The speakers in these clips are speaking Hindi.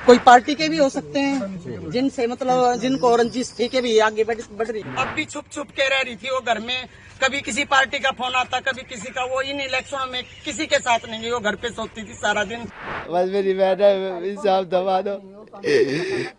कोई पार्टी के भी हो सकते हैं जिनसे मतलब जिनको रंजिश थी के भी आगे बढ़ रही। अब भी छुप छुप के रह रही थी वो घर में, कभी किसी पार्टी का फोन आता कभी किसी का। वो इन इलेक्शनों में किसी के साथ नहीं गई, वो घर पे सोती थी सारा दिन। बस मेरी मैडम इंसाफ दबा दो।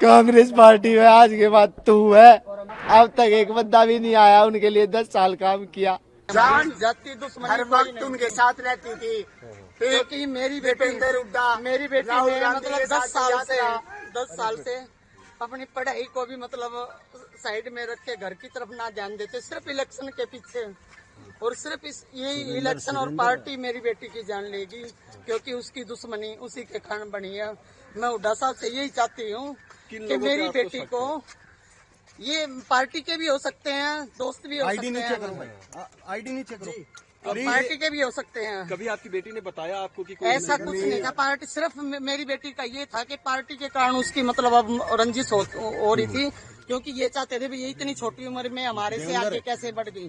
कांग्रेस पार्टी में आज के बाद तू है, अब तक एक बंदा भी नहीं आया उनके लिए 10 साल काम किया। जान जाती दुश्मनी हर वक्त उनके साथ रहती थी। क्योंकि मेरी बेटी ने मतलब 10 साल से अपनी पढ़ाई को भी मतलब साइड में रख के घर की तरफ ना ध्यान देते, सिर्फ इलेक्शन के पीछे। और सिर्फ यही इलेक्शन और पार्टी मेरी बेटी की जान लेगी, क्योंकि उसकी दुश्मनी उसी के कारण बनी है। मैं हुड्डा साहब से यही चाहती हूँ कि मेरी बेटी को, ये पार्टी के भी हो सकते हैं, दोस्त भी हो सकते हैं, आईडी नीचे करो। पार्टी के भी हो सकते हैं। कभी आपकी बेटी ने बताया आपको कि कोई ऐसा कुछ नहीं था। पार्टी सिर्फ मेरी बेटी का ये था कि पार्टी के कारण उसकी मतलब अब रंजिश हो रही थी, क्योंकि ये चाहते थे भी ये इतनी छोटी उम्र में हमारे से आगे कैसे बढ़ गई।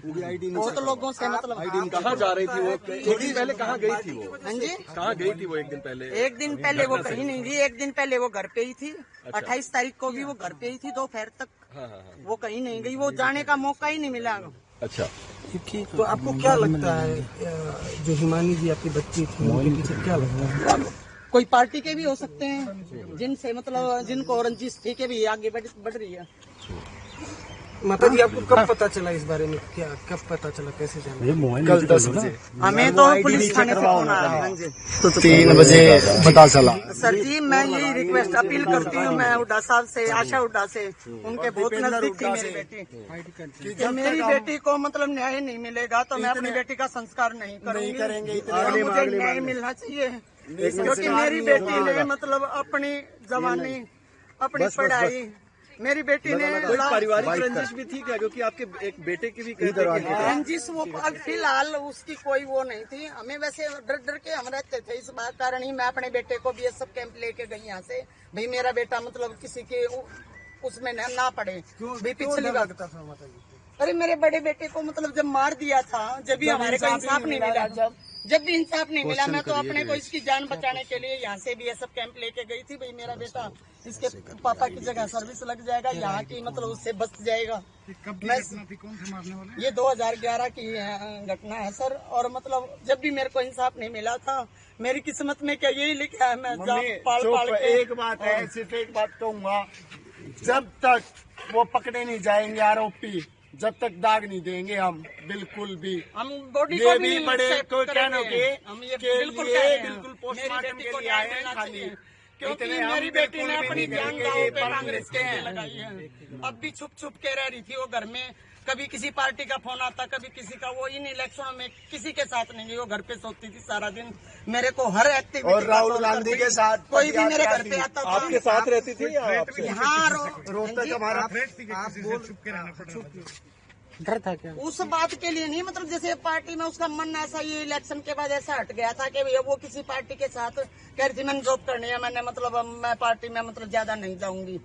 बहुत लोगों से मतलब कहाँ जा रही थी वो? एक दिन पहले कहाँ गई थी वो? हाँ जी, कहाँ गई थी वो एक दिन पहले? एक दिन पहले वो कहीं नहीं गई। एक दिन पहले वो घर पे ही थी। 28 तारीख को भी वो घर पे ही थी दोपहर तक। वो कहीं नहीं गई, वो जाने का मौका ही नहीं मिला। अच्छा, तो आपको क्या लगता है जो हिमानी जी आपकी बच्ची थी उनके पीछे क्या लगता है? कोई पार्टी के भी हो सकते हैं जिनसे मतलब जिनको रंजिश थी के भी आगे बढ़ रही है। माता जी आपको कब पता चला इस बारे में? क्या कब पता चला, कैसे जाना? कल 10 बजे हमें तो पुलिस थाने से फोन आया। हाँ जी, 3 बजे पता चला। सर जी मैं यही रिक्वेस्ट अपील करती हूँ, मैं हुड्डा साहब से, आशा हुड्डा से, उनके बहुत नजदीक थी मेरी बेटी, कि मेरी बेटी को मतलब न्याय नहीं मिलेगा तो मैं अपनी बेटी का संस्कार नहीं करूँगी। और मुझे न्याय मिलना चाहिए, क्योंकि मेरी बेटी ने मतलब अपनी जवानी, अपनी पढ़ाई, मेरी बेटी ने पारिवारिक रंजिश भी थी क्या? क्योंकि आपके एक बेटे की भी रंजिश वो फिलहाल उसकी कोई वो नहीं थी। हमें वैसे डर डर के हम रहते थे, इस बात कारण ही मैं अपने बेटे को BSF कैंप लेके गई यहाँ से, भाई मेरा बेटा मतलब किसी के उसमें ना पड़े। पिछली बात था माता जी, अरे मेरे बड़े बेटे को मतलब जब मार दिया था, जब भी हमारे को इंसाफ नहीं मिला, जब भी इंसाफ नहीं मिला, मैं तो अपने को इसकी जान बचाने के लिए यहाँ से BSF कैंप लेके गई थी। भाई मेरा बेटा इसके पापा की जगह सर्विस लग जाएगा, यहाँ की मतलब उससे बच जाएगा। मैं कौन से मारने वाले? ये 2011 की घटना है सर। और मतलब जब भी मेरे को इंसाफ नहीं मिला था, मेरी किस्मत में क्या यही लिखा है, मैं पाल के। एक बात है, सिर्फ एक बात कहूँगा, जब तक वो पकड़े नहीं जाएंगे आरोपी, जब तक दाग नहीं देंगे हम बिल्कुल भी, हम बॉडी ये को भी बड़े तो कहने के हम ये बिल्कुल पोस्टमार्टम के लिए आए हैं खाली, क्योंकि मेरी बेटी ने अपनी जान दांव पे कांग्रेस के लगाई है। अब भी छुप छुप के रह रही थी वो घर में, कभी किसी पार्टी का फोन आता कभी किसी का। वो इन इलेक्शनों में किसी के साथ नहीं गई, वो घर पे सोती थी सारा दिन। मेरे को हर एक्टिविटी, और राहुल गांधी के साथ कोई भी मेरे घर पे आता था। आपके साथ रहती थी या आपसे? हाँ, रोहतक हमारा डर था क्या? उस बात के लिए नहीं, मतलब जैसे पार्टी में उसका मन ऐसा, ये इलेक्शन के बाद ऐसा हट गया था कि भैया वो किसी पार्टी के साथ कह रही थी मैंने जॉब करनी है, मैंने मतलब मैं पार्टी में मतलब ज्यादा नहीं जाऊंगी।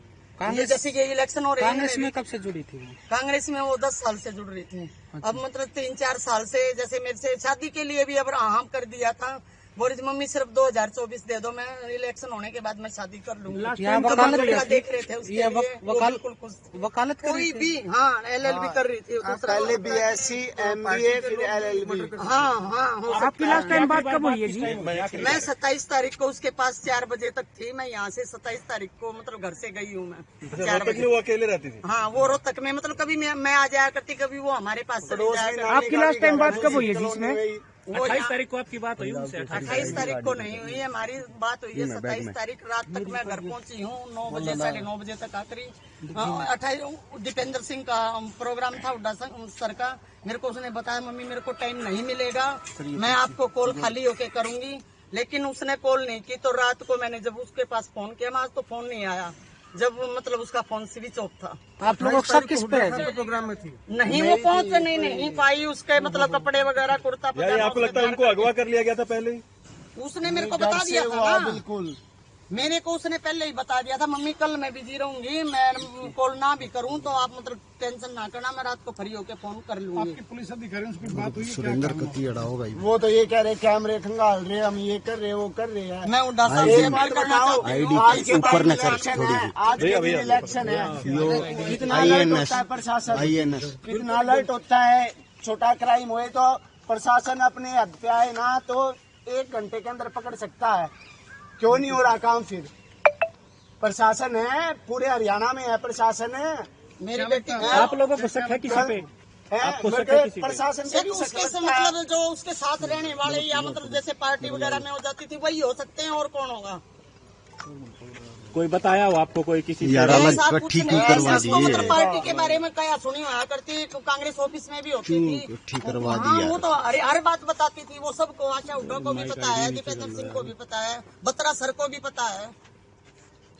ये जैसे ये इलेक्शन हो रही है, कांग्रेस में कब से जुड़ी थी वो? कांग्रेस में वो 10 साल से जुड़ रही थी। अब मतलब 3-4 साल से, जैसे मेरे से शादी के लिए भी अब हाँ कर दिया था, बोली मम्मी सिर्फ 2024 दे दो, मैं इलेक्शन होने के बाद मैं शादी कर लूंगी। यहाँ वकालत देख रहे थे उसके लिए, वकालत कोई भी। हाँ, LLB कर रही थी पहले BSc MBA फिर LLB। हाँ। आपकी लास्ट टाइम बात कब हुई है जी? मैं 27 तारीख को उसके पास 4 बजे तक थी। मैं यहाँ से 27 तारीख को मतलब घर से गई हूँ मैं 4 बजे। वो अकेले रहती थी? हाँ, वो रोहतक में, मतलब कभी मैं आ जाया करती, कभी वो हमारे पास चली जाया करती। आपकी लास्ट टाइम बात कब हुई है जिसमें? 28 तारीख को आपकी बात हुई उनसे? 28 तारीख को नहीं हुई है, हमारी बात हुई है 27 तारीख रात तक। मैं घर पहुंची हूँ 9 बजे 9:30 बजे तक आखिरी। 28 दीपेंद्र सिंह का प्रोग्राम था हुड्डा सर का। मेरे को उसने बताया मम्मी मेरे को टाइम नहीं मिलेगा, मैं आपको कॉल खाली होके करूंगी, लेकिन उसने कॉल नहीं की। तो रात को मैंने जब उसके पास फोन किया, मैं आज तो फोन नहीं आया, जब मतलब उसका फोन स्विच ऑफ था। आप लोगों को सब किस पे है? प्रोग्राम में थी? नहीं, वो पहुंच नहीं पाई। उसके मतलब कपड़े वगैरह, कुर्ता आपको लगता है उनको अगवा कर लिया गया था पहले ही? उसने मेरे को बता दिया था ना। बिल्कुल मेरे को उसने पहले ही बता दिया था, मम्मी कल मैं बिजी रहूंगी, मैं कॉल ना भी करूं तो आप मतलब टेंशन ना करना, मैं रात को फ्री होके फोन कर लूंगी। आपके पुलिस अधिकारियों से बात हुई? सुरेंद्र कतियाड़ा होगा वो तो ये कह रहे कैमरे खंगाल रहे, हम ये कर रहे, वो कर रहे हैं। मैं उड़ा साहब से अपील करना चाहती हूँ। आज के ऊपर न कर, आज के दिन इलेक्शन है, कितना अलर्ट होता है प्रशासन, कितना अलर्ट होता है। छोटा क्राइम हुए तो प्रशासन अपने हद पे आए ना तो 1 घंटे के अंदर पकड़ सकता है। क्यों नहीं हो रहा काम? फिर प्रशासन है, पूरे हरियाणा में है प्रशासन है। मेरी बेटी आप लोगों को शक है किसी पे? प्रशासन से भी उसके से मतलब जो उसके साथ रहने वाले या मतलब जैसे पार्टी वगैरह में हो जाती थी वही हो सकते हैं, और कौन होगा? कोई बताया हो आपको कोई किसी यार अलग ठीक करवा मतलब दिए, पार्टी के बारे में क्या सुनी हुआ करती, कांग्रेस ऑफिस में भी होती थी। ठीक करवा हाँ, दिया। वो तो हर बात बताती थी, वो सबको, आशा हुड्डा को भी पता है, दीपेंद्र सिंह को भी पता है, बत्रा सर को भी पता है।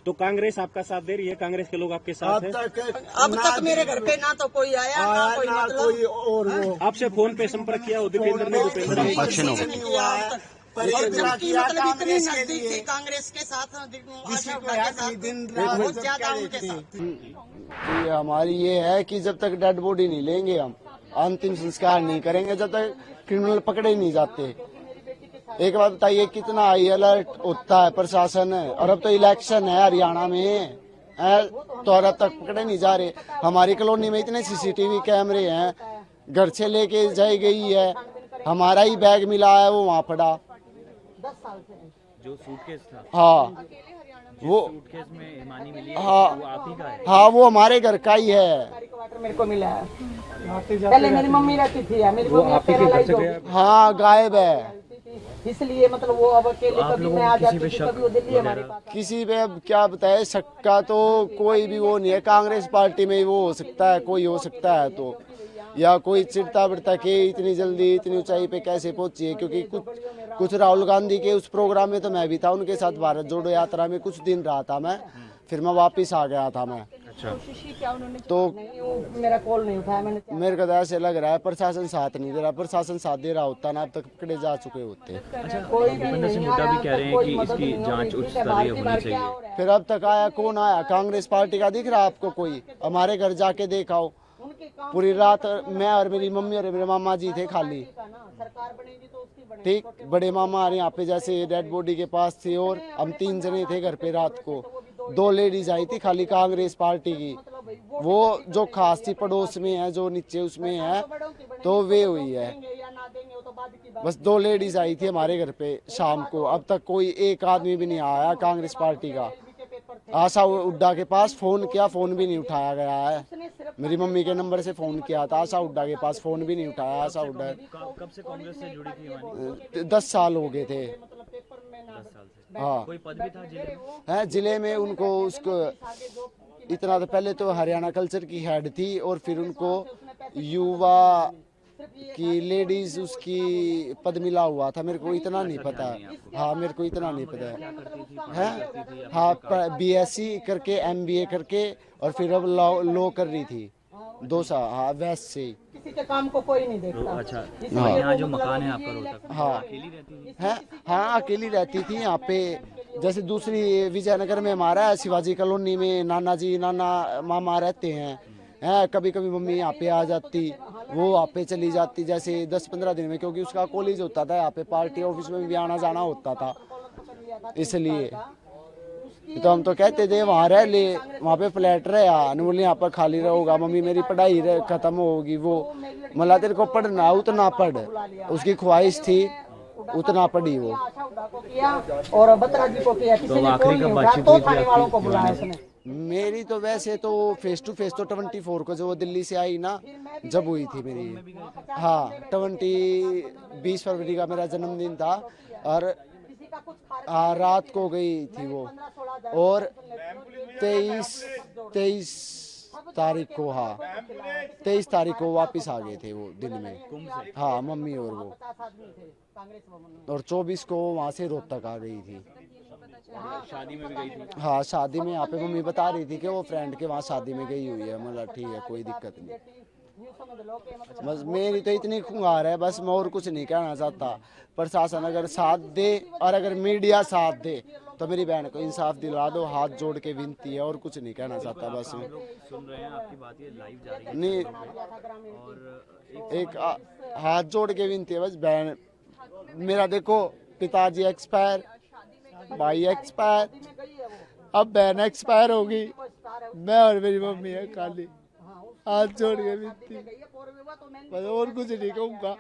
तो कांग्रेस आपका साथ दे रही है? कांग्रेस के लोग आपके साथ हैं? अब तक मेरे घर पे ना तो कोई आया ना कोई मतलब और वो आपसे फोन पे संपर्क किया हो दीपेंद्र ने? दीपेंद्र ने नहीं किया अब तक। और जबकि मतलब इतनी नजदीक थी कांग्रेस के साथ, आशा हुड्डा के साथ, बहुत ज्यादा उनके साथ। कि हमारी ये है कि जब तक डेड बॉडी नहीं लेंगे, हम अंतिम संस्कार नहीं करेंगे जब तक क्रिमिनल पकड़े नहीं जाते। एक बात बताइए, कितना हाई अलर्ट होता है प्रशासन, और अब तो इलेक्शन है हरियाणा में तो और अब तक पकड़े नहीं जा रहे। हमारी कॉलोनी में इतने सीसीटीवी कैमरे हैं, घर से लेके जाई गई है, हमारा ही बैग मिला है वो वहाँ पड़ा। 10 साल से जो सूटकेस था, हाँ वो सूटकेस में हिमानी मिली है, हाँ वो आप ही का है? हाँ वो हमारे घर का ही है। वाटर मेरे को मिला है, पहले मेरी मम्मी रहती थी, मेरी मम्मी पैरालाइज हो गई, हाँ गायब है, इसलिए मतलब वो अब अकेले कभी मैं आ जाती थी, कभी वो दिल्ली हमारे पास। किसी पे अब क्या बताए, शक्का तो कोई भी वो नहीं है। कांग्रेस पार्टी में वो हो सकता है, कोई हो सकता है तो, या कोई चिढ़ता बिड़ता के इतनी जल्दी इतनी ऊंचाई पे कैसे पहुंची है। क्योंकि कुछ राहुल गांधी के उस प्रोग्राम में तो मैं भी था उनके साथ, भारत जोड़ो यात्रा में कुछ दिन रहा था मैं, फिर मैं वापिस आ गया था मैं। तो मेरा कॉल नहीं उठाया मैंने। मेरे को तो ऐसे लग रहा है प्रशासन साथ नहीं दे रहा। प्रशासन साथ दे रहा होता ना अब तक पकड़े जा चुके होते। दीपेंद्र सिंह हुड्डा भी कह रहे हैं कि इसकी जांच उच्च स्तरीय होनी चाहिए। फिर अब तक आया कौन आया? कांग्रेस पार्टी का दिख रहा आपको कोई? हमारे घर जाके देखाओ, पूरी रात मैं और मेरी मम्मी और मेरे मामा जी थे खाली। ठीक, बड़े मामा हमारे यहाँ पे जैसे डेड बॉडी के पास थे, और हम 3 जने थे घर पे। रात को 2 लेडीज आई थी खाली कांग्रेस पार्टी की, वो जो खास थी पड़ोस में है, जो नीचे उसमें है, तो वे हुई है। बस 2 लेडीज आई थी हमारे घर पे शाम को। अब तक कोई एक आदमी भी नहीं आया कांग्रेस पार्टी का। आशा हुड्डा के पास फोन किया, फोन भी नहीं उठाया गया है। मेरी मम्मी के नंबर से फोन किया था आशा हुड्डा के पास, फोन भी नहीं उठाया आशा हुड्डा। कब से कांग्रेस से जुड़ी थी हिमानी? 10 साल हो गए थे। 10 साल से। हाँ, कोई पद भी था जिले में? है जिले में उनको, उसको इतना तो पहले तो हरियाणा कल्चर की हेड थी, और फिर उनको युवा की लेडीज उसकी पद मिला हुआ था। मेरे को इतना नहीं पता। हाँ, मेरे को इतना नहीं पता है। हाँ, BSc करके MBA करके, और फिर अब लॉ कर रही थी 2 साल। हाँ, वेस्ट से। किसी के काम को कोई नहीं देखता। अच्छा, यहाँ जो मकान है आपका रोहतक, हाँ अकेली रहती थी? है, हाँ अकेली रहती थी यहाँ पे। जैसे दूसरी विजयनगर में हमारा है, शिवाजी कॉलोनी में नाना जी नाना मामा रहते हैं। कभी कभी मम्मी यहाँ पे आ जाती, वो यहाँ पे चली जाती जैसे 10-15 दिन में, क्योंकि उसका कॉलेज होता था यहाँ पे, पार्टी ऑफिस में भी आना जाना होता था, इसलिए। तो हम तो कहते थे वहाँ रह ले, वहाँ पे फ्लैट रहे, बोले यहाँ पर खाली रहोगा, मम्मी मेरी पढ़ाई खत्म होगी। वो मला तेरे को पढ़ना उतना पढ़, उसकी ख्वाहिश थी उतना पढ़ी वो। और बत्रा जी को किया, किसी ने फोन नहीं उठाया, तो थाने वालों को बुलाया उसने। मेरी तो वैसे तो फेस टू फेस तो 24 को जो वो दिल्ली से आई ना, जब हुई थी मेरी। हाँ, 20 फरवरी का मेरा जन्मदिन था, और रात को गई थी वो, और 23 तारीख को, हाँ 23 तारीख को वापस आ गए थे वो दिन में। हाँ, मम्मी और वो, और 24 को वहाँ से रोहतक आ गई थी। शादी में भी गई थी? हाँ, शादी में यहाँ पे मम्मी बता रही थी कि वो फ्रेंड के वहाँ शादी में गई हुई है। मतलब ठीक है, कोई दिक्कत नहीं। बस मेरी तो इतनी खुंगार है, बस मैं और कुछ नहीं कहना चाहता। प्रशासन अगर साथ दे और अगर मीडिया साथ दे तो मेरी बहन को इंसाफ दिला दो, हाथ जोड़ के विनती है, और कुछ नहीं कहना चाहता बस मैं। सुन रहे हैं आपकी बात, ये लाइव जा रही है नहीं, और एक हाथ जोड़ के विनती है बस। बहन मेरा देखो, पिताजी एक्सपायर, भाई एक्सपायर, अब बहन एक्सपायर हो गई, मैं और मेरी मम्मी है खाली। हाथ जोड़ के विनती, बस और कुछ नहीं कहूँगा।